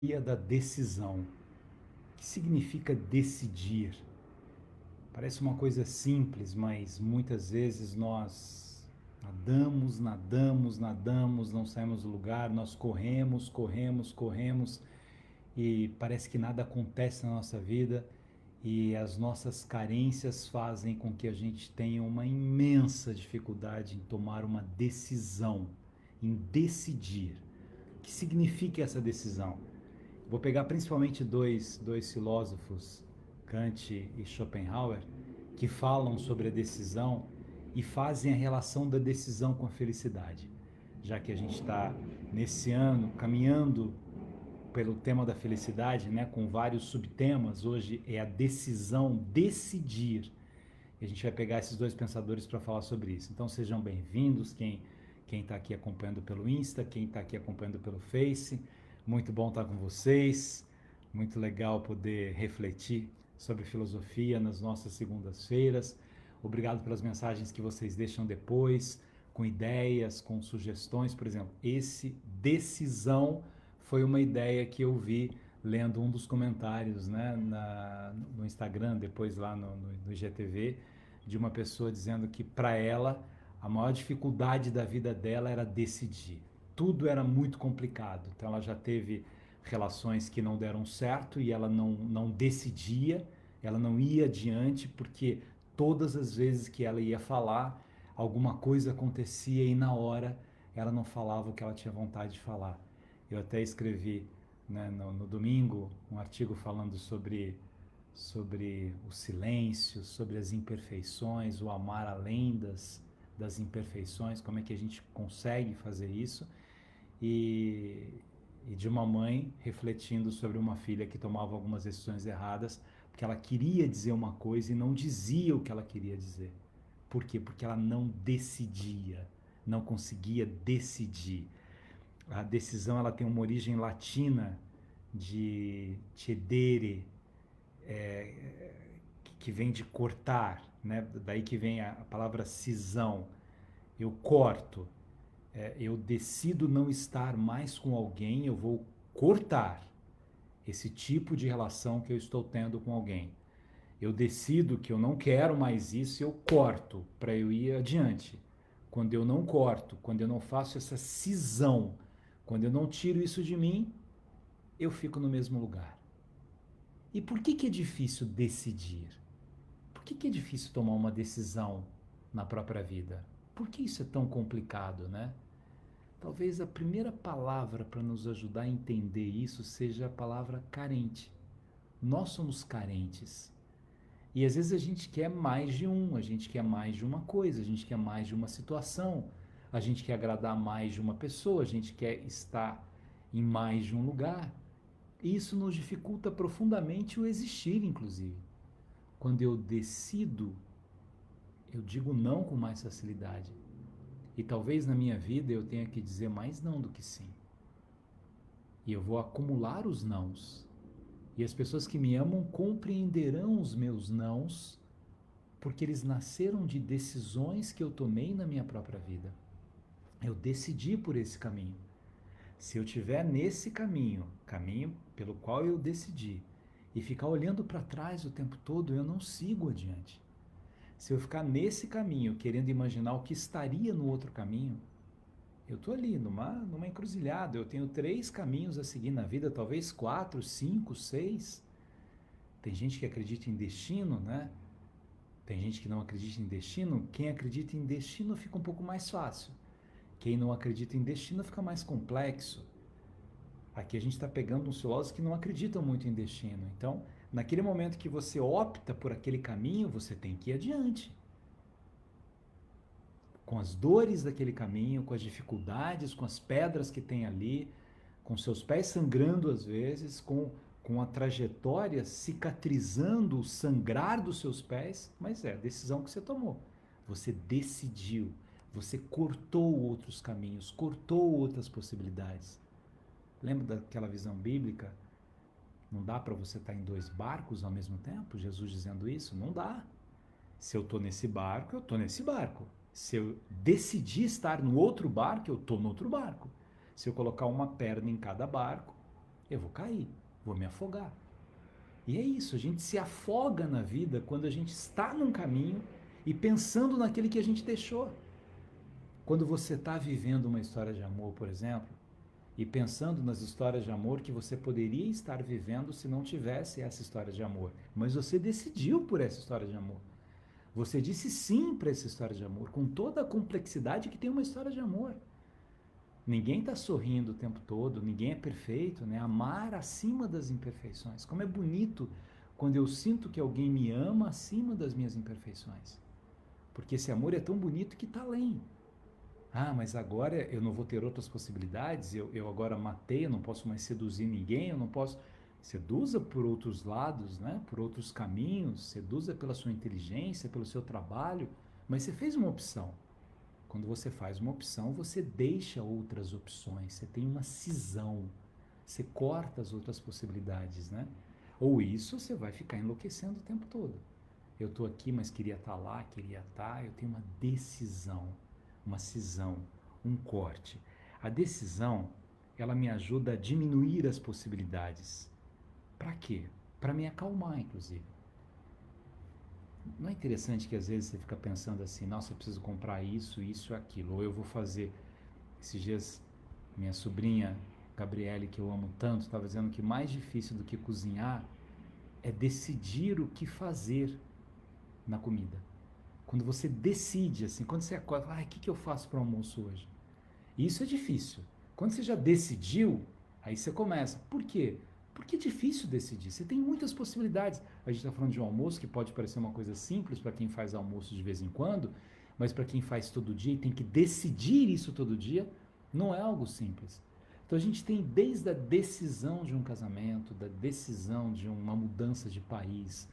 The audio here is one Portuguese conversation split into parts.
Da decisão. O que significa decidir? Parece uma coisa simples, mas muitas vezes nós nadamos, não saímos do lugar, nós corremos e parece que nada acontece na nossa vida e as nossas carências fazem com que a gente tenha uma imensa dificuldade em tomar uma decisão, em decidir. O que significa essa decisão? Vou pegar principalmente dois filósofos, Kant e Schopenhauer, que falam sobre a decisão e fazem a relação da decisão com a felicidade. Já que a gente está nesse ano caminhando pelo tema da felicidade, né, com vários subtemas, hoje é a decisão, decidir. E a gente vai pegar esses dois pensadores para falar sobre isso. Então sejam bem-vindos, quem está aqui acompanhando pelo Insta, quem está aqui acompanhando pelo Face. Muito bom estar com vocês, muito legal poder refletir sobre filosofia nas nossas segundas-feiras. Obrigado pelas mensagens que vocês deixam depois, com ideias, com sugestões. Por exemplo, esse decisão foi uma ideia que eu vi lendo um dos comentários, né, no Instagram, depois lá no IGTV, de uma pessoa dizendo que para ela a maior dificuldade da vida dela era decidir. Tudo era muito complicado. Então ela já teve relações que não deram certo e ela não decidia, ela não ia adiante porque todas as vezes que ela ia falar, alguma coisa acontecia e na hora ela não falava o que ela tinha vontade de falar. Eu até escrevi, né, no domingo um artigo falando sobre o silêncio, sobre as imperfeições, o amar além das imperfeições, como é que a gente consegue fazer isso, e de uma mãe refletindo sobre uma filha que tomava algumas decisões erradas, porque ela queria dizer uma coisa e não dizia o que ela queria dizer. Por quê? Porque ela não decidia, não conseguia decidir. A decisão ela tem uma origem latina de cedere, que vem de cortar, né? Daí que vem a palavra cisão. Eu corto, eu decido não estar mais com alguém, eu vou cortar esse tipo de relação que eu estou tendo com alguém. Eu decido que eu não quero mais isso, eu corto para eu ir adiante. Quando eu não corto, quando eu não faço essa cisão, quando eu não tiro isso de mim, eu fico no mesmo lugar. E por que é difícil decidir? Por que é difícil tomar uma decisão na própria vida? Por que isso é tão complicado, né? Talvez a primeira palavra para nos ajudar a entender isso seja a palavra carente. Nós somos carentes. E às vezes a gente quer mais de um, a gente quer mais de uma coisa, a gente quer mais de uma situação, a gente quer agradar mais de uma pessoa, a gente quer estar em mais de um lugar. E isso nos dificulta profundamente o existir, inclusive. Quando eu decido, eu digo não com mais facilidade. E talvez na minha vida eu tenha que dizer mais não do que sim. E eu vou acumular os nãos. E as pessoas que me amam compreenderão os meus nãos, porque eles nasceram de decisões que eu tomei na minha própria vida. Eu decidi por esse caminho. Se eu estiver nesse caminho pelo qual eu decidi, e ficar olhando para trás o tempo todo, eu não sigo adiante. Se eu ficar nesse caminho, querendo imaginar o que estaria no outro caminho, eu estou ali numa encruzilhada. Eu tenho 3 caminhos a seguir na vida, talvez 4, 5, 6. Tem gente que acredita em destino, né? Tem gente que não acredita em destino. Quem acredita em destino fica um pouco mais fácil. Quem não acredita em destino fica mais complexo. Aqui a gente está pegando uns filósofos que não acreditam muito em destino. Então, naquele momento que você opta por aquele caminho, você tem que ir adiante. Com as dores daquele caminho, com as dificuldades, com as pedras que tem ali, com seus pés sangrando às vezes, com a trajetória cicatrizando o sangrar dos seus pés, mas é a decisão que você tomou. Você decidiu, você cortou outros caminhos, cortou outras possibilidades. Lembra daquela visão bíblica? Não dá para você estar em 2 barcos ao mesmo tempo? Jesus dizendo isso? Não dá. Se eu estou nesse barco, eu estou nesse barco. Se eu decidir estar no outro barco, eu estou no outro barco. Se eu colocar uma perna em cada barco, eu vou cair, vou me afogar. E é isso, a gente se afoga na vida quando a gente está num caminho e pensando naquele que a gente deixou. Quando você está vivendo uma história de amor, por exemplo, e pensando nas histórias de amor que você poderia estar vivendo se não tivesse essa história de amor, mas você decidiu por essa história de amor. Você disse sim para essa história de amor, com toda a complexidade que tem uma história de amor. Ninguém está sorrindo o tempo todo, ninguém é perfeito, né? Amar acima das imperfeições. Como é bonito quando eu sinto que alguém me ama acima das minhas imperfeições. Porque esse amor é tão bonito que está além. Ah, mas agora eu não vou ter outras possibilidades, eu agora matei, eu não posso mais seduzir ninguém, eu não posso... Seduza por outros lados, né? Por outros caminhos, seduza pela sua inteligência, pelo seu trabalho, mas você fez uma opção. Quando você faz uma opção, você deixa outras opções, você tem uma cisão, você corta as outras possibilidades, né? Ou isso você vai ficar enlouquecendo o tempo todo. Eu estou aqui, mas queria estar lá, queria estar, eu tenho uma decisão, uma cisão, um corte. A decisão, ela me ajuda a diminuir as possibilidades. Para quê? Para me acalmar, inclusive. Não é interessante que às vezes você fica pensando assim, nossa, eu preciso comprar isso, isso e aquilo, ou eu vou fazer. Esses dias, minha sobrinha, Gabriele, que eu amo tanto, estava dizendo que mais difícil do que cozinhar é decidir o que fazer na comida. Quando você decide, assim, quando você acorda, o que eu faço para o almoço hoje? Isso é difícil. Quando você já decidiu, aí você começa. Por quê? Porque é difícil decidir. Você tem muitas possibilidades. A gente está falando de um almoço que pode parecer uma coisa simples para quem faz almoço de vez em quando, mas para quem faz todo dia e tem que decidir isso todo dia, não é algo simples. Então a gente tem desde a decisão de um casamento, da decisão de uma mudança de país,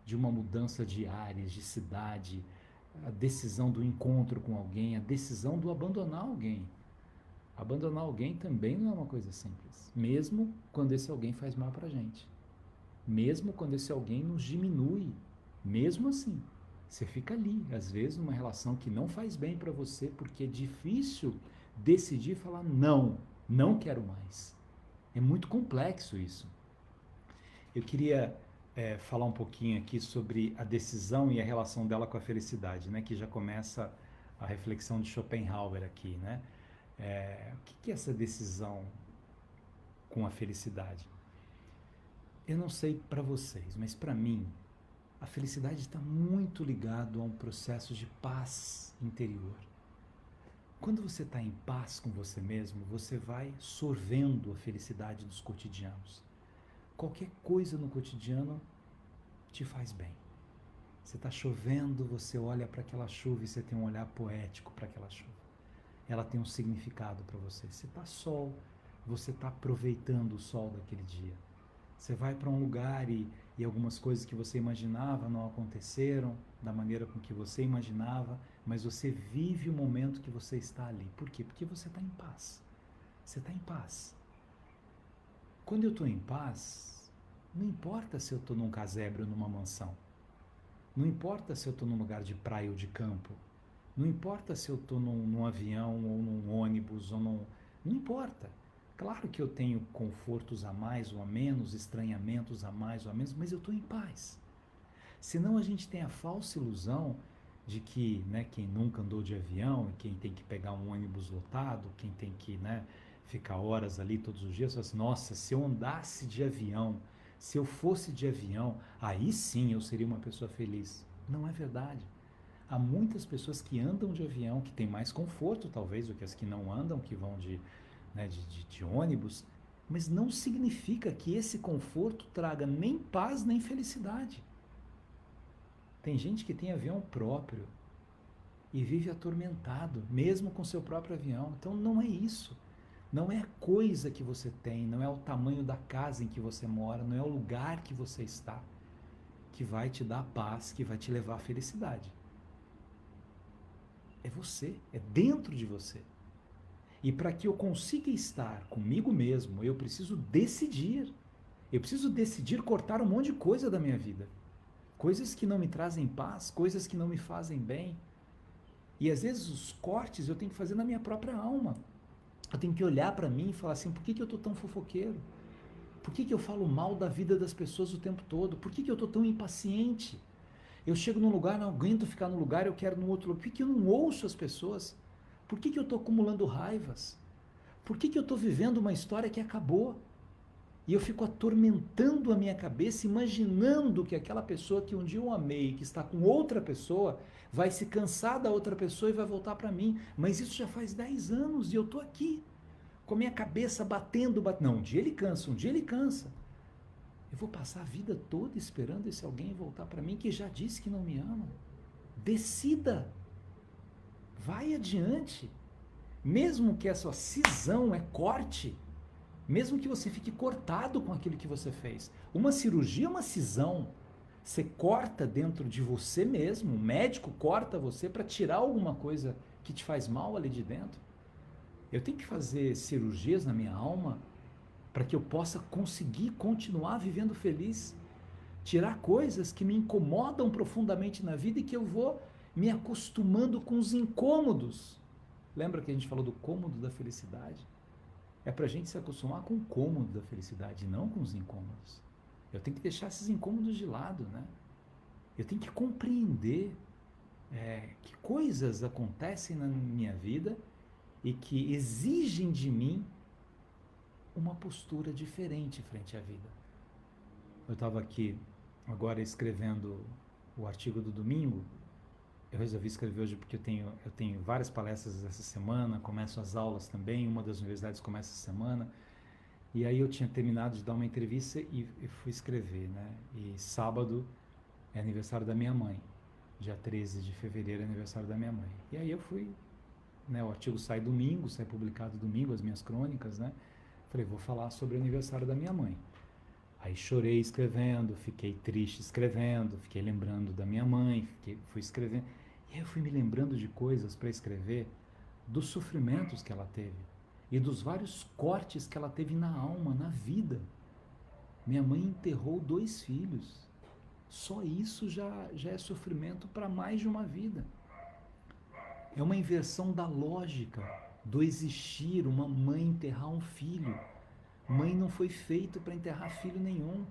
de uma mudança de áreas, de cidade, a decisão do encontro com alguém, a decisão do abandonar alguém. Abandonar alguém também não é uma coisa simples, mesmo quando esse alguém faz mal pra gente. Mesmo quando esse alguém nos diminui, mesmo assim, você fica ali, às vezes numa relação que não faz bem para você, porque é difícil decidir falar não, não quero mais. É muito complexo isso. Eu queria falar um pouquinho aqui sobre a decisão e a relação dela com a felicidade, né? Que já começa a reflexão de Schopenhauer aqui, né? O que é essa decisão com a felicidade? Eu não sei para vocês, mas para mim, a felicidade está muito ligado a um processo de paz interior. Quando você está em paz com você mesmo, você vai sorvendo a felicidade dos cotidianos. Qualquer coisa no cotidiano te faz bem. Você está chovendo, você olha para aquela chuva e você tem um olhar poético para aquela chuva. Ela tem um significado para você. Se está sol, você está aproveitando o sol daquele dia. Você vai para um lugar e algumas coisas que você imaginava não aconteceram da maneira com que você imaginava, mas você vive o momento que você está ali. Por quê? Porque você está em paz. Você está em paz. Quando eu estou em paz, não importa se eu estou num casebre ou numa mansão. Não importa se eu estou num lugar de praia ou de campo. Não importa se eu estou num avião ou num ônibus ou num... Não importa. Claro que eu tenho confortos a mais ou a menos, estranhamentos a mais ou a menos, mas eu estou em paz. Senão a gente tem a falsa ilusão de que, né, quem nunca andou de avião, quem tem que pegar um ônibus lotado, quem tem que, né, ficar horas ali todos os dias, fala assim, nossa, se eu andasse de avião, se eu fosse de avião, aí sim eu seria uma pessoa feliz. Não é verdade. Há muitas pessoas que andam de avião, que têm mais conforto talvez do que as que não andam, que vão de ônibus, mas não significa que esse conforto traga nem paz nem felicidade. Tem gente que tem avião próprio e vive atormentado, mesmo com seu próprio avião. Então não é isso. Não é a coisa que você tem, não é o tamanho da casa em que você mora, não é o lugar que você está que vai te dar paz, que vai te levar à felicidade. É você, é dentro de você. E para que eu consiga estar comigo mesmo, eu preciso decidir. Eu preciso decidir cortar um monte de coisa da minha vida. Coisas que não me trazem paz, coisas que não me fazem bem. E às vezes os cortes eu tenho que fazer na minha própria alma. Eu tenho que olhar para mim e falar assim, por que eu estou tão fofoqueiro? Por que eu falo mal da vida das pessoas o tempo todo? Por que eu estou tão impaciente? Eu chego num lugar, não aguento ficar num lugar, eu quero no outro lugar. Por que eu não ouço as pessoas? Por que eu estou acumulando raivas? Por que eu estou vivendo uma história que acabou? E eu fico atormentando a minha cabeça, imaginando que aquela pessoa que um dia eu amei, que está com outra pessoa, vai se cansar da outra pessoa e vai voltar para mim. Mas isso já faz 10 anos e eu estou aqui, com a minha cabeça batendo. Não, um dia ele cansa, um dia ele cansa. Eu vou passar a vida toda esperando esse alguém voltar para mim que já disse que não me ama. Decida. Vai adiante. Mesmo que essa cisão é corte, mesmo que você fique cortado com aquilo que você fez. Uma cirurgia é uma cisão. Você corta dentro de você mesmo, o médico corta você para tirar alguma coisa que te faz mal ali de dentro. Eu tenho que fazer cirurgias na minha alma para que eu possa conseguir continuar vivendo feliz. Tirar coisas que me incomodam profundamente na vida e que eu vou me acostumando com os incômodos. Lembra que a gente falou do cômodo da felicidade? É para a gente se acostumar com o cômodo da felicidade, não com os incômodos. Eu tenho que deixar esses incômodos de lado, né? Eu tenho que compreender que coisas acontecem na minha vida e que exigem de mim uma postura diferente frente à vida. Eu estava aqui agora escrevendo o artigo do domingo. Eu resolvi escrever hoje porque eu tenho várias palestras essa semana, começo as aulas também, uma das universidades começa essa semana, e aí eu tinha terminado de dar uma entrevista e fui escrever, né? E sábado é aniversário da minha mãe, dia 13 de fevereiro é aniversário da minha mãe. E aí eu fui, né? O artigo sai domingo, sai publicado domingo, as minhas crônicas, né? Falei, vou falar sobre o aniversário da minha mãe. Aí chorei escrevendo, fiquei triste escrevendo, fiquei lembrando da minha mãe, fui escrevendo. E aí eu fui me lembrando de coisas para escrever, dos sofrimentos que ela teve e dos vários cortes que ela teve na alma, na vida. Minha mãe enterrou 2 filhos. Só isso já é sofrimento para mais de uma vida. É uma inversão da lógica do existir, uma mãe enterrar um filho. Mãe não foi feito para enterrar filho nenhum.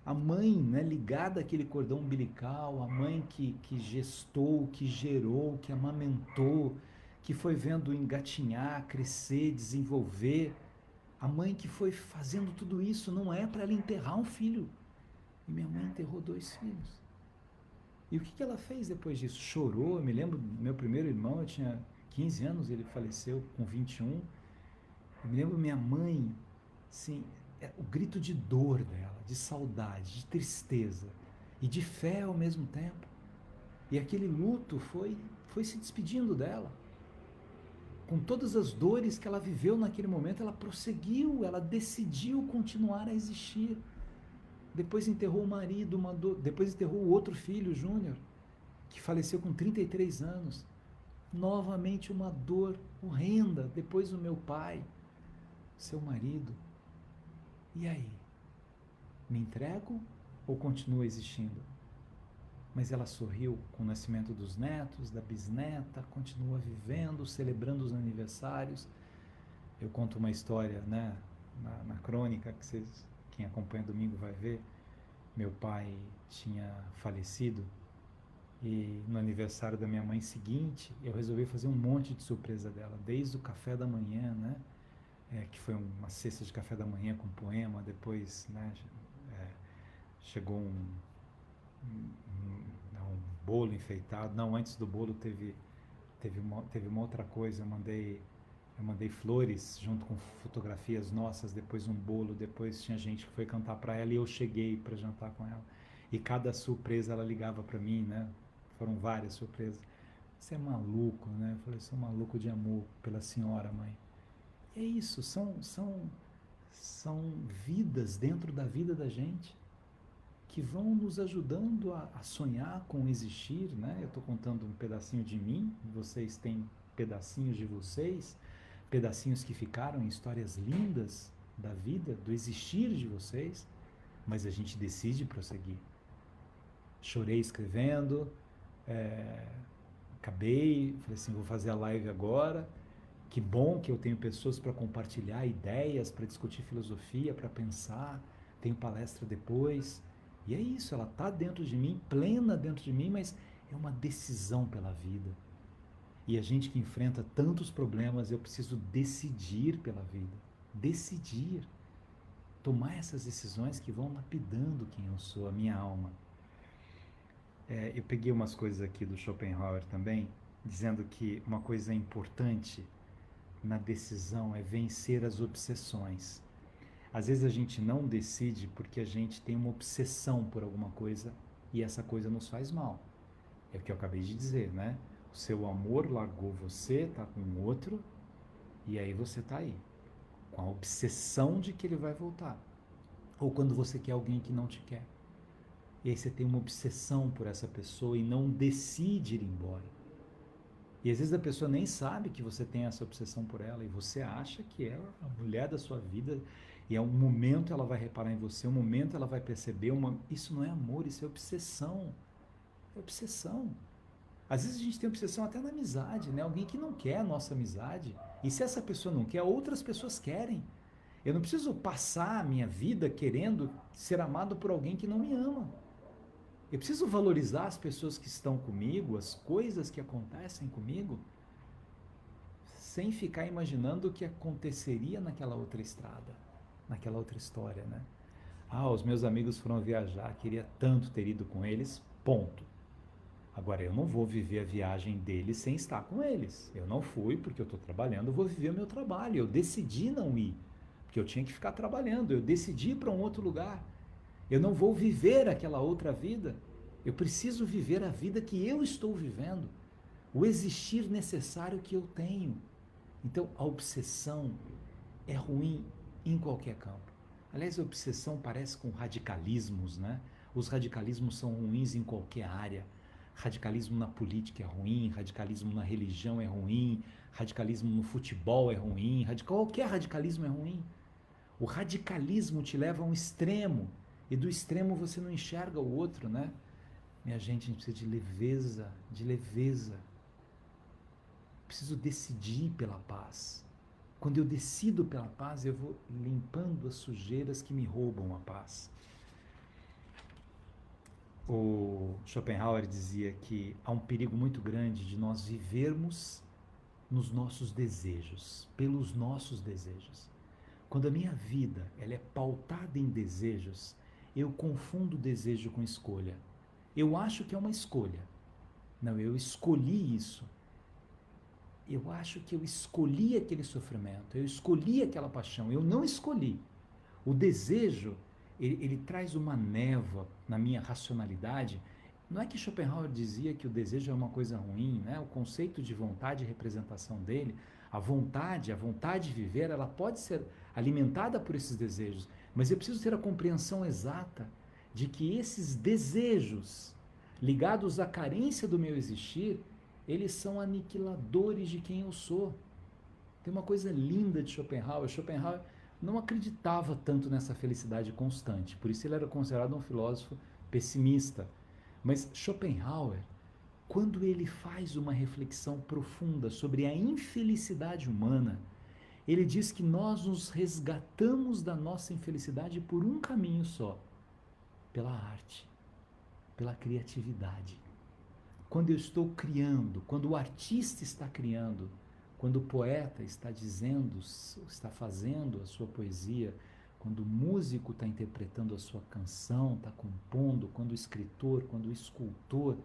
A mãe, né, ligada àquele cordão umbilical, a mãe que gestou, que gerou, que amamentou, que foi vendo engatinhar, crescer, desenvolver. A mãe que foi fazendo tudo isso não é para ela enterrar um filho. E minha mãe enterrou 2 filhos. E o que ela fez depois disso? Chorou. Eu me lembro do meu primeiro irmão, eu tinha 15 anos, ele faleceu com 21. Eu me lembro minha mãe, sim, o grito de dor dela, de saudade, de tristeza e de fé ao mesmo tempo. E aquele luto foi se despedindo dela. Com todas as dores que ela viveu naquele momento, ela prosseguiu, ela decidiu continuar a existir. Depois enterrou o marido, depois enterrou o outro filho, Júnior, que faleceu com 33 anos. Novamente uma dor horrenda. Depois o meu pai, seu marido. E aí? Me entrego ou continuo existindo? Mas ela sorriu com o nascimento dos netos, da bisneta, continua vivendo, celebrando os aniversários. Eu conto uma história, né, na crônica, que quem acompanha domingo vai ver. Meu pai tinha falecido e no aniversário da minha mãe seguinte, eu resolvi fazer um monte de surpresa dela, desde o café da manhã, né, que foi uma cesta de café da manhã com poema, depois, né, chegou um bolo enfeitado. Não, antes do bolo teve uma outra coisa. Eu mandei flores junto com fotografias nossas, depois um bolo, depois tinha gente que foi cantar para ela e eu cheguei para jantar com ela. E cada surpresa ela ligava para mim, né? Foram várias surpresas. Você é maluco, né? Eu falei, sou maluco de amor pela senhora, mãe. E é isso, são vidas dentro da vida da gente que vão nos ajudando a sonhar com existir, né? Eu estou contando um pedacinho de mim, vocês têm pedacinhos de vocês, pedacinhos que ficaram em histórias lindas da vida, do existir de vocês, mas a gente decide prosseguir. Chorei escrevendo, acabei, falei assim, vou fazer a live agora, Que bom que eu tenho pessoas para compartilhar ideias, para discutir filosofia, para pensar. Tenho palestra depois. E é isso, ela está dentro de mim, plena dentro de mim, mas é uma decisão pela vida. E a gente que enfrenta tantos problemas, eu preciso decidir pela vida. Decidir. Tomar essas decisões que vão lapidando quem eu sou, a minha alma. Eu peguei umas coisas aqui do Schopenhauer também, dizendo que uma coisa importante na decisão é vencer as obsessões. Às vezes a gente não decide porque a gente tem uma obsessão por alguma coisa e essa coisa nos faz mal. É o que eu acabei de dizer, né? O seu amor largou você, tá com outro, e aí você tá aí, com a obsessão de que ele vai voltar. Ou quando você quer alguém que não te quer. E aí você tem uma obsessão por essa pessoa e não decide ir embora. E às vezes a pessoa nem sabe que você tem essa obsessão por ela e você acha que ela é a mulher da sua vida e um momento ela vai reparar em você, um momento ela vai perceber, isso não é amor, isso é obsessão. É obsessão. Às vezes a gente tem obsessão até na amizade, né? Alguém que não quer a nossa amizade. E se essa pessoa não quer, outras pessoas querem. Eu não preciso passar a minha vida querendo ser amado por alguém que não me ama. Eu preciso valorizar as pessoas que estão comigo, as coisas que acontecem comigo, sem ficar imaginando o que aconteceria naquela outra estrada, naquela outra história, né? Os meus amigos foram viajar, queria tanto ter ido com eles, ponto. Agora, eu não vou viver a viagem deles sem estar com eles. Eu não fui porque eu estou trabalhando, eu vou viver o meu trabalho. Eu decidi não ir, porque eu tinha que ficar trabalhando. Eu decidi ir para um outro lugar. Eu não vou viver aquela outra vida. Eu preciso viver a vida que eu estou vivendo. O existir necessário que eu tenho. Então, a obsessão é ruim em qualquer campo. Aliás, a obsessão parece com radicalismos, né? Os radicalismos são ruins em qualquer área. Radicalismo na política é ruim, radicalismo na religião é ruim, radicalismo no futebol é ruim, qualquer radicalismo é ruim. O radicalismo te leva a um extremo, e do extremo você não enxerga o outro, né? Minha gente, a gente precisa de leveza, de leveza. Preciso decidir pela paz. Quando eu decido pela paz, eu vou limpando as sujeiras que me roubam a paz. O Schopenhauer dizia que há um perigo muito grande de nós vivermos nos nossos desejos, pelos nossos desejos. Quando a minha vida ela é pautada em desejos, eu confundo desejo com escolha. Eu acho que é uma escolha. Não, eu escolhi isso. Eu acho que eu escolhi aquele sofrimento, eu escolhi aquela paixão, eu não escolhi. O desejo, ele traz uma névoa na minha racionalidade. Não é que Schopenhauer dizia que o desejo é uma coisa ruim, né? O conceito de vontade e representação dele, a vontade de viver, ela pode ser alimentada por esses desejos, mas eu preciso ter a compreensão exata de que esses desejos, ligados à carência do meu existir, eles são aniquiladores de quem eu sou. Tem uma coisa linda de Schopenhauer. Schopenhauer não acreditava tanto nessa felicidade constante, por isso ele era considerado um filósofo pessimista. Mas Schopenhauer, quando ele faz uma reflexão profunda sobre a infelicidade humana, ele diz que nós nos resgatamos da nossa infelicidade por um caminho só, pela arte, pela criatividade. Quando eu estou criando, quando o artista está criando, quando o poeta está dizendo, está fazendo a sua poesia, quando o músico está interpretando a sua canção, está compondo, quando o escritor, quando o escultor.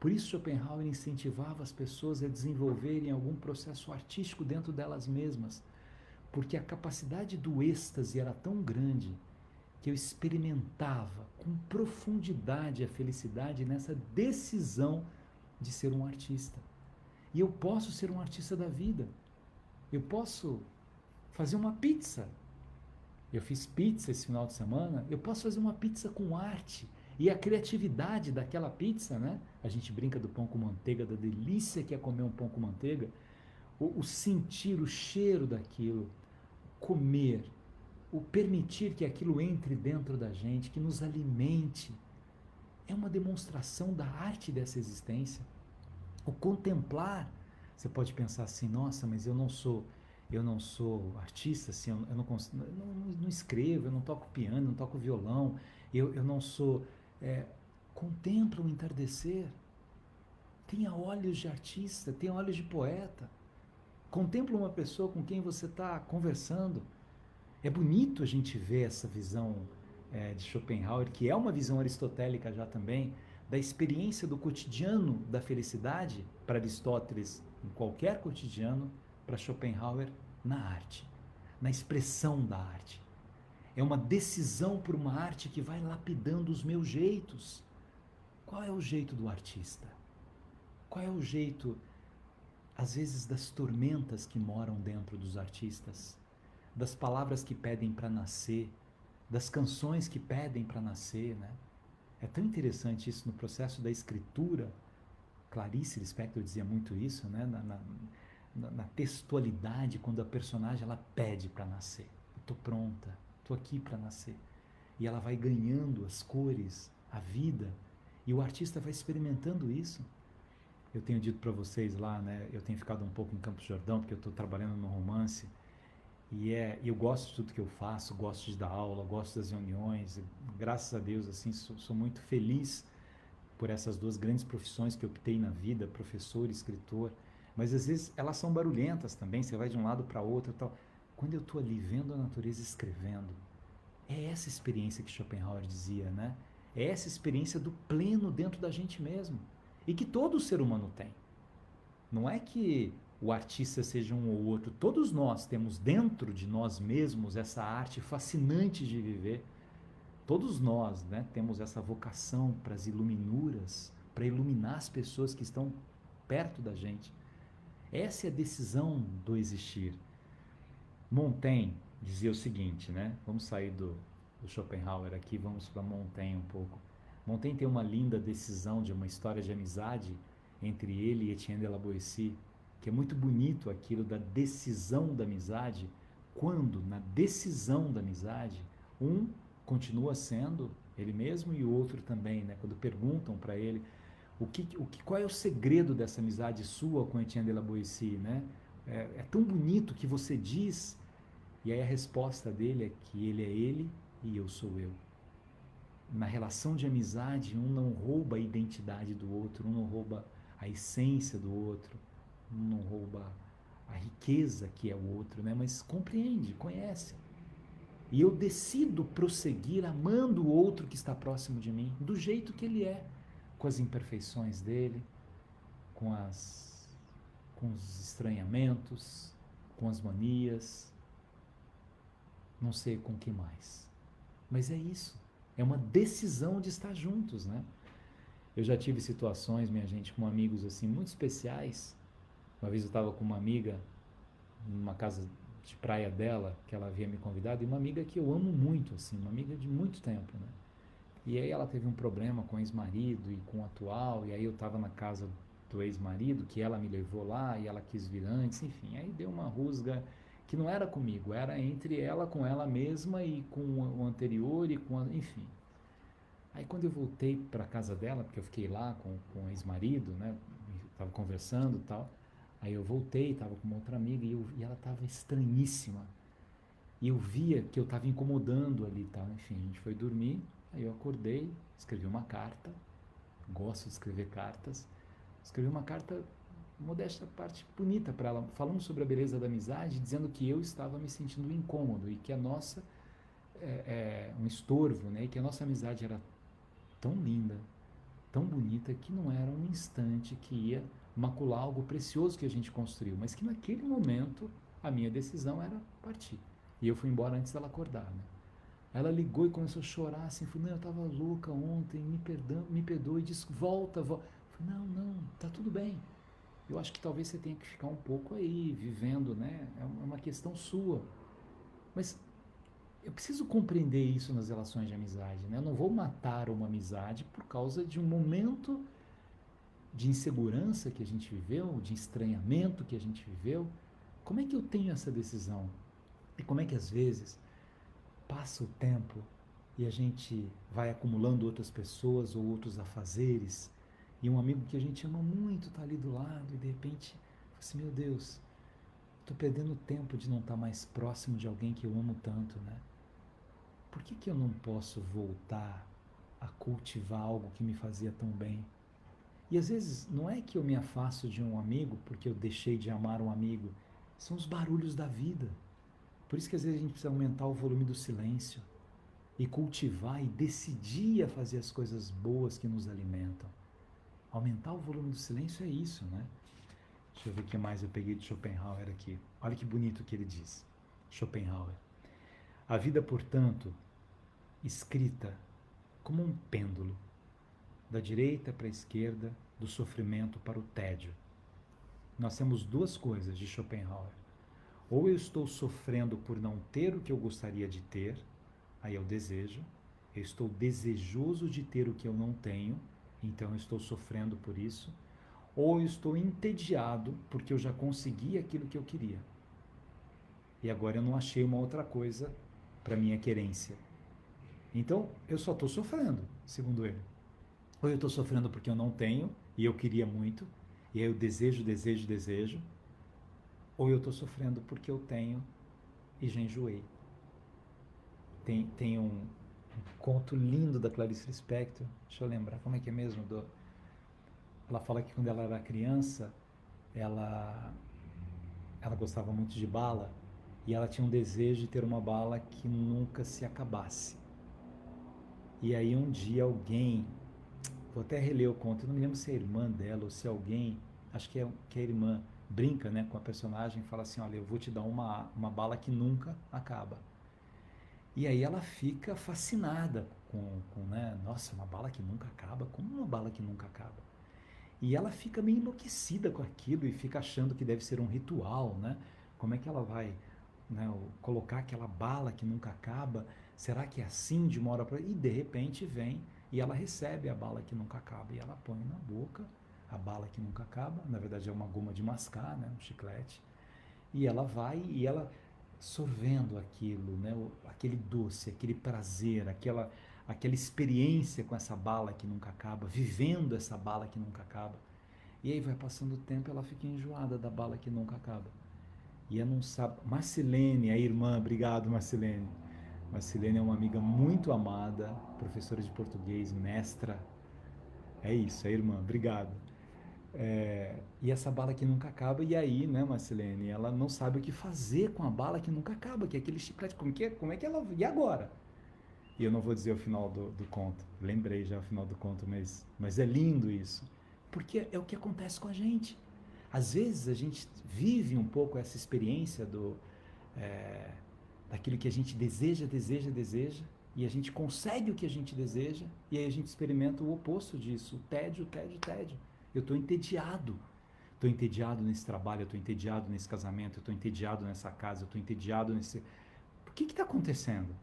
Por isso Schopenhauer incentivava as pessoas a desenvolverem algum processo artístico dentro delas mesmas, porque a capacidade do êxtase era tão grande que eu experimentava com profundidade a felicidade nessa decisão de ser um artista. E eu posso ser um artista da vida. Eu posso fazer uma pizza. Eu fiz pizza esse final de semana. Eu posso fazer uma pizza com arte. E a criatividade daquela pizza, né? A gente brinca do pão com manteiga, da delícia que é comer um pão com manteiga. O sentir o cheiro daquilo, comer, o permitir que aquilo entre dentro da gente, que nos alimente, é uma demonstração da arte dessa existência. O contemplar, Você pode pensar assim, nossa, mas eu não sou artista, assim, eu não, não escrevo, eu não toco piano, não toco violão, eu não sou... É, contempla o entardecer, tenha olhos de artista, tenha olhos de poeta, contempla uma pessoa com quem você está conversando. É bonito a gente ver essa visão de Schopenhauer, que é uma visão aristotélica já também, da experiência do cotidiano da felicidade, para Aristóteles, em qualquer cotidiano, para Schopenhauer, na arte, na expressão da arte. É uma decisão por uma arte que vai lapidando os meus jeitos. Qual é o jeito do artista? Qual é o jeito, às vezes, das tormentas que moram dentro dos artistas? Das palavras que pedem para nascer, das canções que pedem para nascer, né? É tão interessante isso no processo da escritura. Clarice Lispector dizia muito isso, né? Na textualidade, quando a personagem ela pede para nascer. Estou pronta, estou aqui para nascer. E ela vai ganhando as cores, a vida, e o artista vai experimentando isso. Eu tenho dito para vocês lá, né? Eu tenho ficado um pouco em Campos do Jordão, porque eu estou trabalhando no romance. E eu gosto de tudo que eu faço, gosto de dar aula, gosto das reuniões. Graças a Deus, assim, sou muito feliz por essas duas grandes profissões que eu optei na vida, professor e escritor. Mas às vezes elas são barulhentas também, você vai de um lado para outro e tal. Quando eu estou ali vendo a natureza escrevendo, é essa experiência que Schopenhauer dizia, né? É essa experiência do pleno dentro da gente mesmo. E que todo ser humano tem. Não é que o artista seja um ou outro. Todos nós temos dentro de nós mesmos essa arte fascinante de viver. Todos nós, né, temos essa vocação para as iluminuras, para iluminar as pessoas que estão perto da gente. Essa é a decisão do existir. Montaigne dizia o seguinte, né? Vamos sair do Schopenhauer aqui, vamos para Montaigne um pouco. Montaigne tem uma linda decisão de uma história de amizade entre ele e Etienne de la Boétie, que é muito bonito aquilo da decisão da amizade, quando na decisão da amizade, um continua sendo ele mesmo e o outro também, né? Quando perguntam para ele qual é o segredo dessa amizade sua com Etienne de la Boétie, né? É tão bonito que você diz, e aí a resposta dele é que ele é ele e eu sou eu. Na relação de amizade, um não rouba a identidade do outro, um não rouba a essência do outro, um não rouba a riqueza que é o outro, né? Mas compreende, conhece. E eu decido prosseguir amando o outro que está próximo de mim, do jeito que ele é, com as imperfeições dele, com os estranhamentos, com as manias, não sei com o que mais. Mas é isso. É uma decisão de estar juntos, né? Eu já tive situações, minha gente, com amigos assim muito especiais. Uma vez eu estava com uma amiga numa casa de praia dela, que ela havia me convidado, e uma amiga que eu amo muito, assim, uma amiga de muito tempo, né? E aí ela teve um problema com o ex-marido e com o atual, e aí eu estava na casa do ex-marido, que ela me levou lá, e ela quis vir antes, enfim, aí deu uma rusga que não era comigo, era entre ela com ela mesma e com o anterior e enfim. Aí quando eu voltei para casa dela, porque eu fiquei lá com o ex-marido, né, estava conversando e tal, aí eu voltei, estava com uma outra amiga e ela estava estranhíssima. E eu via que eu estava incomodando ali e tal, enfim, a gente foi dormir, aí eu acordei, escrevi uma carta, gosto de escrever cartas, escrevi uma carta, modesta parte bonita para ela, falando sobre a beleza da amizade, dizendo que eu estava me sentindo incômodo e que a nossa um estorvo, né? E que a nossa amizade era tão linda, tão bonita, que não era um instante que ia macular algo precioso que a gente construiu, mas que naquele momento a minha decisão era partir. E eu fui embora antes dela acordar, né? Ela ligou e começou a chorar, assim, falou, não, eu estava louca ontem, me perdoe, disse, volta, volta. Eu falei, não, tá tudo bem. Eu acho que talvez você tenha que ficar um pouco aí, vivendo, né? É uma questão sua. Mas eu preciso compreender isso nas relações de amizade, né? Eu não vou matar uma amizade por causa de um momento de insegurança que a gente viveu, de estranhamento que a gente viveu. Como é que eu tenho essa decisão? E como é que às vezes passa o tempo e a gente vai acumulando outras pessoas ou outros afazeres e um amigo que a gente ama muito está ali do lado e de repente Assim, meu Deus, estou perdendo tempo de não estar mais próximo de alguém que eu amo tanto, né? Por que que eu não posso voltar a cultivar algo que me fazia tão bem? E às vezes não é que eu me afasto de um amigo porque eu deixei de amar um amigo, são os barulhos da vida. Por isso que às vezes a gente precisa aumentar o volume do silêncio e cultivar e decidir a fazer as coisas boas que nos alimentam. Aumentar o volume do silêncio é isso, né? Deixa eu ver o que mais eu peguei de Schopenhauer aqui. Olha que bonito que ele diz. Schopenhauer. A vida, portanto, escrita como um pêndulo, da direita para a esquerda, do sofrimento para o tédio. Nós temos duas coisas de Schopenhauer. Ou eu estou sofrendo por não ter o que eu gostaria de ter, aí é o desejo. Eu estou desejoso de ter o que eu não tenho, então eu estou sofrendo por isso. Ou eu estou entediado porque eu já consegui aquilo que eu queria. E agora eu não achei uma outra coisa para minha querência. Então eu só estou sofrendo, segundo ele. Ou eu estou sofrendo porque eu não tenho e eu queria muito, e aí eu desejo, desejo, desejo. Ou eu estou sofrendo porque eu tenho e já enjoei. Tem um conto lindo da Clarice Lispector, deixa eu lembrar, como é que é mesmo? Ela fala que quando ela era criança, ela gostava muito de bala e ela tinha um desejo de ter uma bala que nunca se acabasse. E aí um dia alguém, vou até reler o conto, eu não me lembro se é a irmã dela ou se é alguém, acho que é a irmã, brinca, né, com a personagem e fala assim, olha, eu vou te dar uma bala que nunca acaba. E aí ela fica fascinada com, né, nossa, uma bala que nunca acaba? Como uma bala que nunca acaba? E ela fica meio enlouquecida com aquilo e fica achando que deve ser um ritual, né? Como é que ela vai, né, colocar aquela bala que nunca acaba? Será que é assim de uma hora para outra? E de repente vem e ela recebe a bala que nunca acaba e ela põe na boca a bala que nunca acaba. Na verdade é uma goma de mascar, né, um chiclete. E ela vai e ela sorvendo aquilo, né, aquele doce, aquele prazer, aquela experiência com essa bala que nunca acaba, vivendo essa bala que nunca acaba. E aí vai passando o tempo, ela fica enjoada da bala que nunca acaba. E ela não sabe. Marcilene, a irmã, obrigado Marcilene. Marcilene é uma amiga muito amada, professora de português, mestra. É isso, é irmã, obrigado. E essa bala que nunca acaba, e aí, né, Marcilene, ela não sabe o que fazer com a bala que nunca acaba, que é aquele chiclete. Como é que ela. E agora? E eu não vou dizer o final do conto, lembrei já o final do conto, mas é lindo isso. Porque é o que acontece com a gente. Às vezes a gente vive um pouco essa experiência é, daquilo que a gente deseja, deseja, deseja, e a gente consegue o que a gente deseja, e aí a gente experimenta o oposto disso, o tédio, tédio, tédio. Eu estou entediado. Estou entediado nesse trabalho, eu estou entediado nesse casamento, eu estou entediado nessa casa, eu estou entediado nesse... O que está acontecendo?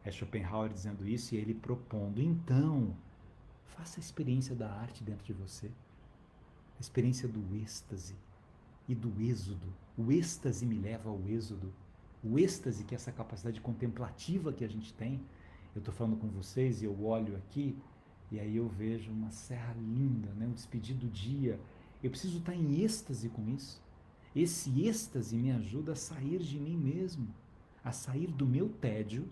É Schopenhauer dizendo isso e ele propondo, então, faça a experiência da arte dentro de você, a experiência do êxtase e do êxodo. O êxtase me leva ao êxodo. O êxtase, que é essa capacidade contemplativa que a gente tem. Eu estou falando com vocês e eu olho aqui e aí eu vejo uma serra linda, né? Um despedir do dia. Eu preciso estar em êxtase com isso. Esse êxtase me ajuda a sair de mim mesmo, a sair do meu tédio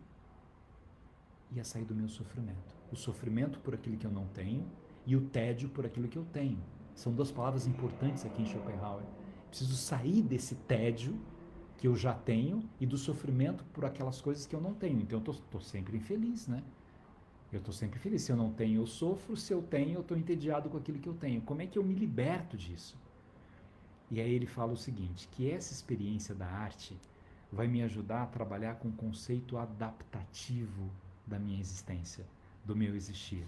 e a sair do meu sofrimento. O sofrimento por aquilo que eu não tenho e o tédio por aquilo que eu tenho. São duas palavras importantes aqui em Schopenhauer. Preciso sair desse tédio que eu já tenho e do sofrimento por aquelas coisas que eu não tenho. Então eu estou sempre infeliz, né? Eu estou sempre feliz. Se eu não tenho, eu sofro. Se eu tenho, eu estou entediado com aquilo que eu tenho. Como é que eu me liberto disso? E aí ele fala o seguinte, que essa experiência da arte vai me ajudar a trabalhar com o conceito adaptativo da minha existência, do meu existir,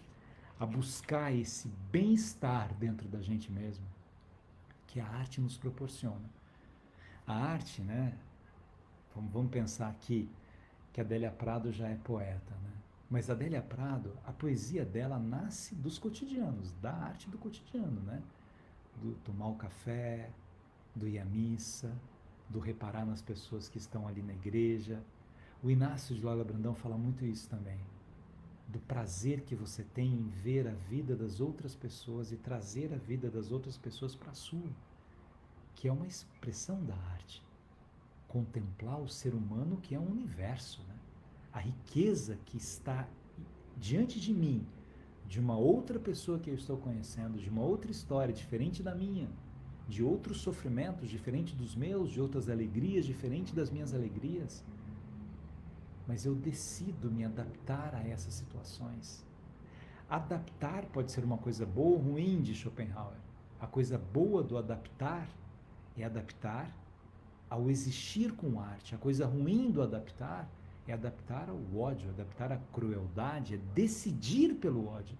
a buscar esse bem-estar dentro da gente mesmo, que a arte nos proporciona. A arte, né? Vamos pensar aqui que a Adélia Prado já é poeta, né? Mas a Adélia Prado, a poesia dela nasce dos cotidianos, da arte do cotidiano, né? Do tomar o café, do ir à missa, do reparar nas pessoas que estão ali na igreja. O Inácio de Loyola Brandão fala muito isso também, do prazer que você tem em ver a vida das outras pessoas e trazer a vida das outras pessoas para a sua. que é uma expressão da arte. Contemplar o ser humano, que é um universo, né? A riqueza que está diante de mim, de uma outra pessoa que eu estou conhecendo, de uma outra história diferente da minha, de outros sofrimentos diferentes dos meus, de outras alegrias diferentes das minhas alegrias. Mas eu decido me adaptar a essas situações. Adaptar pode ser uma coisa boa ou ruim, de Schopenhauer. A coisa boa do adaptar é adaptar ao existir com arte. A coisa ruim do adaptar é adaptar ao ódio, adaptar à crueldade, é decidir pelo ódio.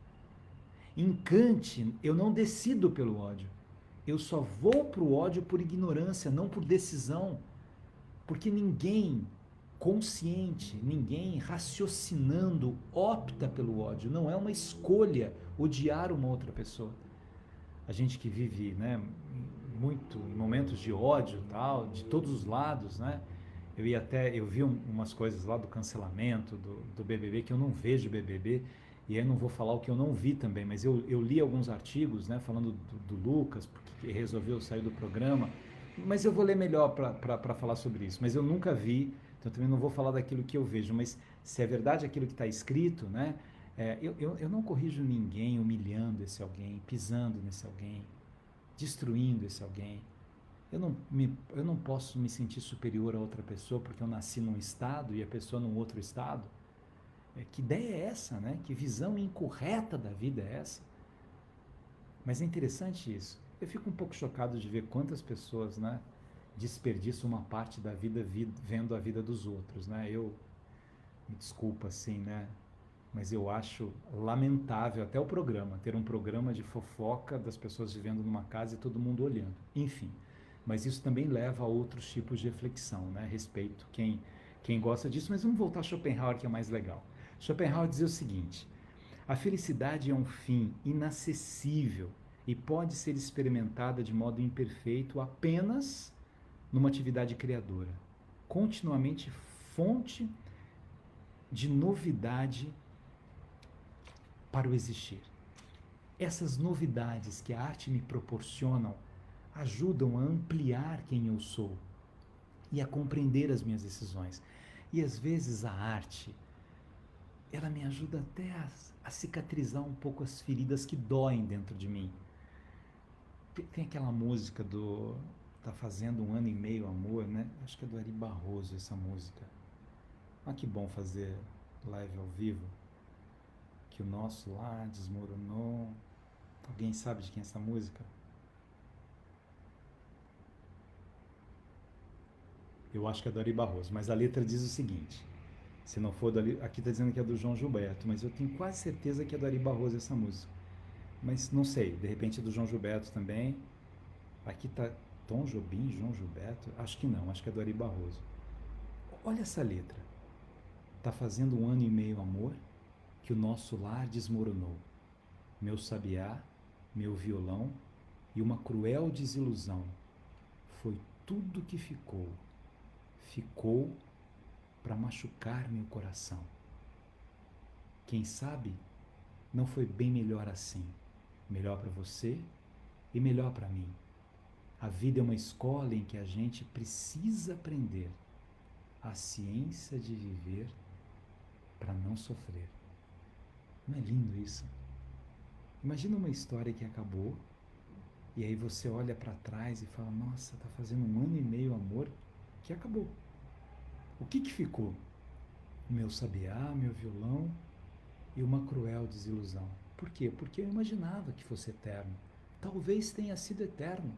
Em Kant, eu não decido pelo ódio. Eu só vou para o ódio por ignorância, não por decisão. Porque ninguém consciente, ninguém raciocinando opta pelo ódio. Não é uma escolha odiar uma outra pessoa. A gente que vive, né, muito em momentos de ódio, tal, de todos os lados, né? Eu vi umas coisas lá do cancelamento do BBB, que eu não vejo BBB, e aí eu não vou falar o que eu não vi também, mas eu li alguns artigos, né, falando do Lucas, porque resolveu sair do programa, mas eu vou ler melhor para falar sobre isso. Mas eu nunca vi, então também não vou falar daquilo que eu vejo, mas se é verdade aquilo que está escrito, né, eu não corrijo ninguém humilhando esse alguém, pisando nesse alguém, destruindo esse alguém. Eu não posso me sentir superior a outra pessoa porque eu nasci num estado e a pessoa num outro estado. Que ideia é essa, né? Que visão incorreta da vida é essa? Mas é interessante isso. Eu fico um pouco chocado de ver quantas pessoas, né, desperdiçam uma parte da vida vendo a vida dos outros, né? Me desculpa assim, né? Mas eu acho lamentável até o programa, ter um programa de fofoca das pessoas vivendo numa casa e todo mundo olhando. Enfim, mas isso também leva a outros tipos de reflexão, né? Respeito quem gosta disso, mas vamos voltar a Schopenhauer, que é mais legal. Schopenhauer dizia o seguinte: a felicidade é um fim inacessível e pode ser experimentada de modo imperfeito apenas numa atividade criadora, continuamente fonte de novidade para o existir. Essas novidades que a arte me proporcionam ajudam a ampliar quem eu sou e a compreender as minhas decisões. E às vezes a arte, ela me ajuda até a cicatrizar um pouco as feridas que doem dentro de mim. Tem aquela música do Tá Fazendo um Ano e Meio Amor, né? Acho que é do Ari Barroso essa música. Ah, que bom fazer live ao vivo. Que o nosso lar desmoronou. Alguém sabe de quem é essa música? Eu acho que é do Ari Barroso, mas a letra diz o seguinte: se não for do Ari, aqui está dizendo que é do João Gilberto, mas eu tenho quase certeza que é do Ari Barroso essa música. Mas não sei, de repente é do João Gilberto também. Aqui está Tom Jobim, João Gilberto? Acho que não, acho que é do Ari Barroso. Olha essa letra. Tá fazendo um ano e meio, amor, que o nosso lar desmoronou. Meu sabiá, meu violão e uma cruel desilusão. Foi tudo que ficou. Ficou para machucar meu coração. Quem sabe não foi bem melhor assim. Melhor para você e melhor para mim. A vida é uma escola em que a gente precisa aprender a ciência de viver para não sofrer. Não é lindo isso? Imagina uma história que acabou e aí você olha para trás e fala: nossa, tá fazendo um ano e meio, amor, que acabou. O que ficou? Meu sabiá, meu violão e uma cruel desilusão. Por quê? Porque eu imaginava que fosse eterno. Talvez tenha sido eterno.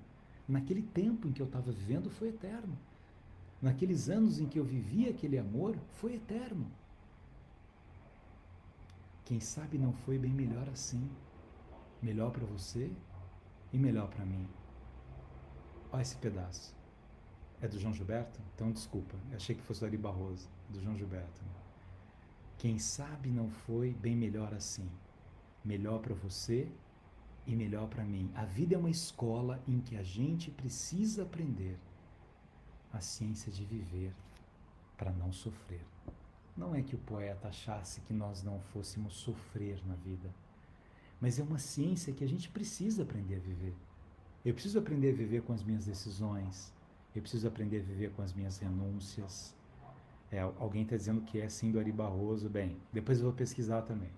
Naquele tempo em que eu estava vivendo foi eterno. Naqueles anos em que eu vivia aquele amor foi eterno. Quem sabe não foi bem melhor assim. Melhor para você e melhor para mim. Olha esse pedaço. É do João Gilberto? Então desculpa, eu achei que fosse do Ari Barroso, do João Gilberto. Quem sabe não foi bem melhor assim. Melhor para você e melhor para mim. A vida é uma escola em que a gente precisa aprender a ciência de viver para não sofrer. Não é que o poeta achasse que nós não fôssemos sofrer na vida, mas é uma ciência que a gente precisa aprender a viver. Eu preciso aprender a viver com as minhas decisões. Eu preciso aprender a viver com as minhas renúncias. Alguém está dizendo que é sim do Ari Barroso. Bem, depois eu vou pesquisar também.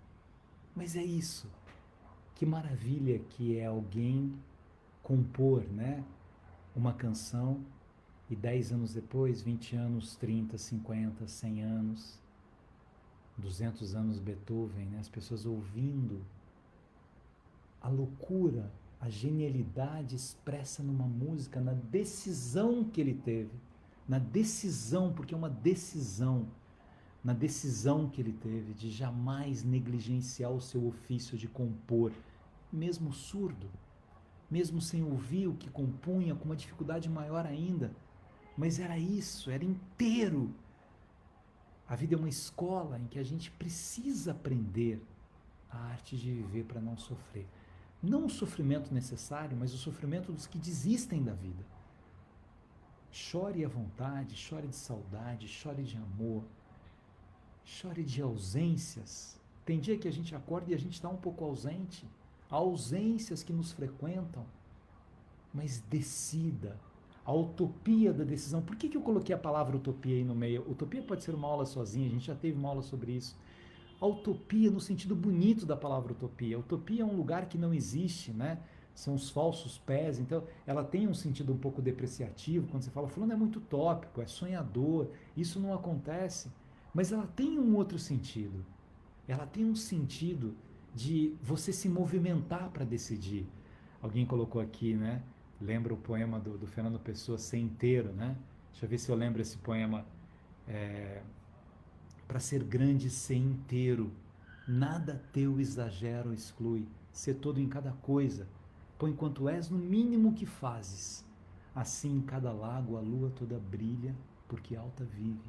Mas é isso. Que maravilha que é alguém compor, né, uma canção e 10 anos depois, 20 anos, 30, 50, 100 anos, 200 anos Beethoven, né, as pessoas ouvindo a loucura, a genialidade expressa numa música, na decisão que ele teve, na decisão, porque é uma decisão, na decisão que ele teve de jamais negligenciar o seu ofício de compor, mesmo surdo, mesmo sem ouvir o que compunha, com uma dificuldade maior ainda, mas era isso, era inteiro. A vida é uma escola em que a gente precisa aprender a arte de viver para não sofrer. Não o sofrimento necessário, mas o sofrimento dos que desistem da vida. Chore à vontade, chore de saudade, chore de amor, chore de ausências. Tem dia que a gente acorda e a gente está um pouco ausente. Há ausências que nos frequentam, mas decida. A utopia da decisão. Por que eu coloquei a palavra utopia aí no meio? Utopia pode ser uma aula sozinha, a gente já teve uma aula sobre isso. A utopia no sentido bonito da palavra utopia. A utopia é um lugar que não existe, né? São os falsos pés, então ela tem um sentido um pouco depreciativo, quando você fala, fulano é muito utópico, é sonhador, isso não acontece, mas ela tem um outro sentido. Ela tem um sentido de você se movimentar para decidir. Alguém colocou aqui, né? Lembra o poema do Fernando Pessoa, Ser Inteiro, né? Deixa eu ver se eu lembro esse poema. Para ser grande, ser inteiro. Nada teu exagero exclui. Ser todo em cada coisa. Põe quanto és no mínimo que fazes. Assim em cada lago a lua toda brilha, porque alta vive.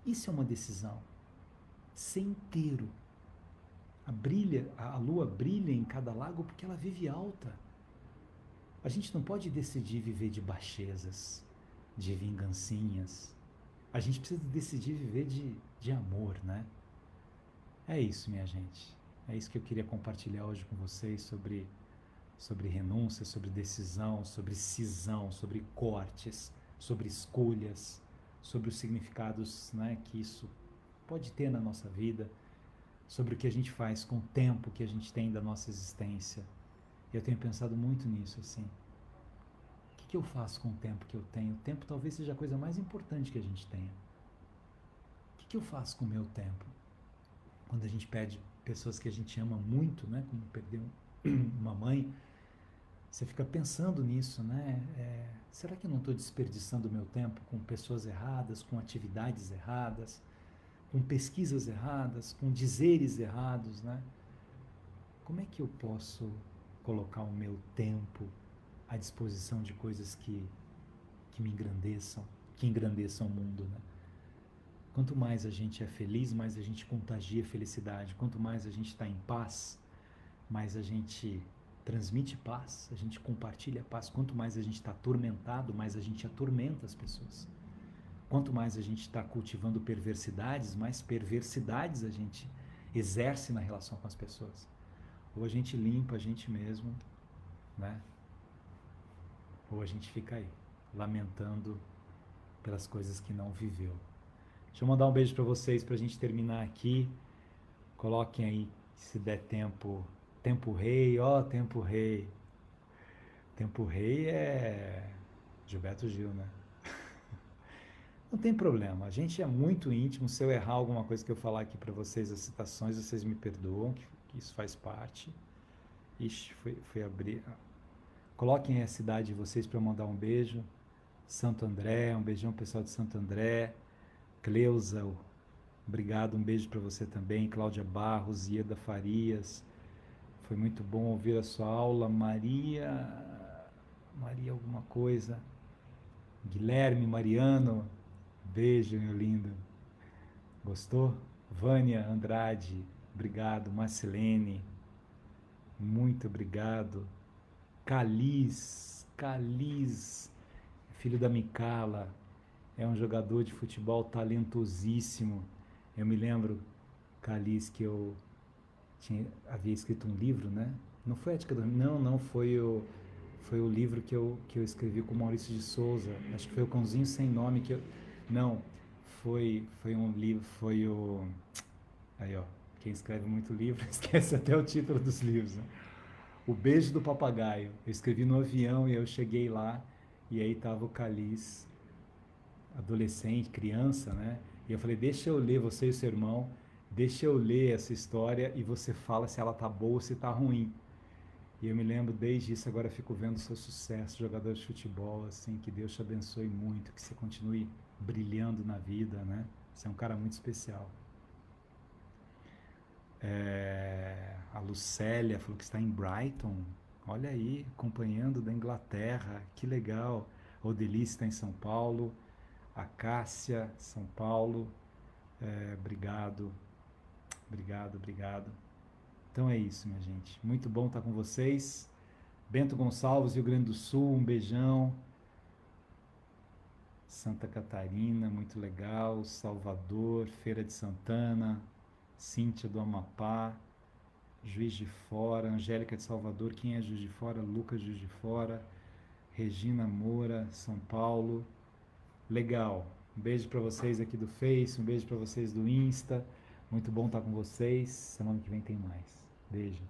Isso é uma decisão. Ser inteiro. A lua brilha em cada lago porque ela vive alta. A gente não pode decidir viver de baixezas, de vingancinhas. A gente precisa decidir viver de amor, né? É isso, minha gente. É isso que eu queria compartilhar hoje com vocês sobre renúncia, sobre decisão, sobre cisão, sobre cortes, sobre escolhas, sobre os significados, né, que isso pode ter na nossa vida, sobre o que a gente faz com o tempo que a gente tem da nossa existência. Eu tenho pensado muito nisso, assim. O que eu faço com o tempo que eu tenho? O tempo talvez seja a coisa mais importante que a gente tenha. O que eu faço com o meu tempo? Quando a gente perde pessoas que a gente ama muito, né? Como perder uma mãe, você fica pensando nisso, né? Será que eu não estou desperdiçando o meu tempo com pessoas erradas, com atividades erradas, com pesquisas erradas, com dizeres errados, né? Como é que eu posso colocar o meu tempo à disposição de coisas que me engrandeçam, que engrandeçam o mundo, né? Quanto mais a gente é feliz, mais a gente contagia felicidade. Quanto mais a gente está em paz, mais a gente transmite paz, a gente compartilha paz. Quanto mais a gente está atormentado, mais a gente atormenta as pessoas. Quanto mais a gente está cultivando perversidades, mais perversidades a gente exerce na relação com as pessoas. Ou a gente limpa a gente mesmo, né? Ou a gente fica aí, lamentando pelas coisas que não viveu. Deixa eu mandar um beijo para vocês, para a gente terminar aqui. Coloquem aí, se der tempo, Tempo Rei, ó, Tempo Rei. Tempo Rei é Gilberto Gil, né? Não tem problema, a gente é muito íntimo. Se eu errar alguma coisa que eu falar aqui para vocês, as citações, vocês me perdoam, que isso faz parte. Ixi, fui abrir. Coloquem a cidade de vocês para eu mandar um beijo. Santo André, um beijão pessoal de Santo André. Cleusa, obrigado, um beijo para você também. Cláudia Barros, Ieda Farias, foi muito bom ouvir a sua aula. Maria alguma coisa. Guilherme Mariano, beijo, meu lindo. Gostou? Vânia Andrade, obrigado. Marcelene, muito obrigado. Caliz, filho da Micala, é um jogador de futebol talentosíssimo. Eu me lembro, Caliz, que havia escrito um livro, né? Não foi Ética do... Não, foi Foi o livro que eu escrevi com o Maurício de Souza. Acho que foi o Cãozinho Sem Nome que eu... Não, foi um livro, foi o... Aí, ó, quem escreve muito livro esquece até o título dos livros, né? O Beijo do Papagaio. Eu escrevi no avião e eu cheguei lá e aí tava o Caliz, adolescente, criança, né? E eu falei, deixa eu ler, você e o seu irmão, deixa eu ler essa história e você fala se ela tá boa ou se tá ruim. E eu me lembro desde isso, agora fico vendo o seu sucesso, jogador de futebol, assim, que Deus te abençoe muito, que você continue brilhando na vida, né? Você é um cara muito especial. A Lucélia falou que está em Brighton, olha aí, acompanhando da Inglaterra, que legal. A Odelice está em São Paulo, a Cássia, São Paulo, obrigado, obrigado, obrigado. Então é isso, minha gente. Muito bom estar com vocês. Bento Gonçalves, Rio Grande do Sul, um beijão. Santa Catarina, muito legal. Salvador, Feira de Santana, Cíntia do Amapá, Juiz de Fora, Angélica de Salvador, quem é Juiz de Fora? Lucas Juiz de Fora, Regina Moura, São Paulo. Legal. Um beijo para vocês aqui do Face, um beijo para vocês do Insta. Muito bom estar com vocês. Semana que vem tem mais. Beijo.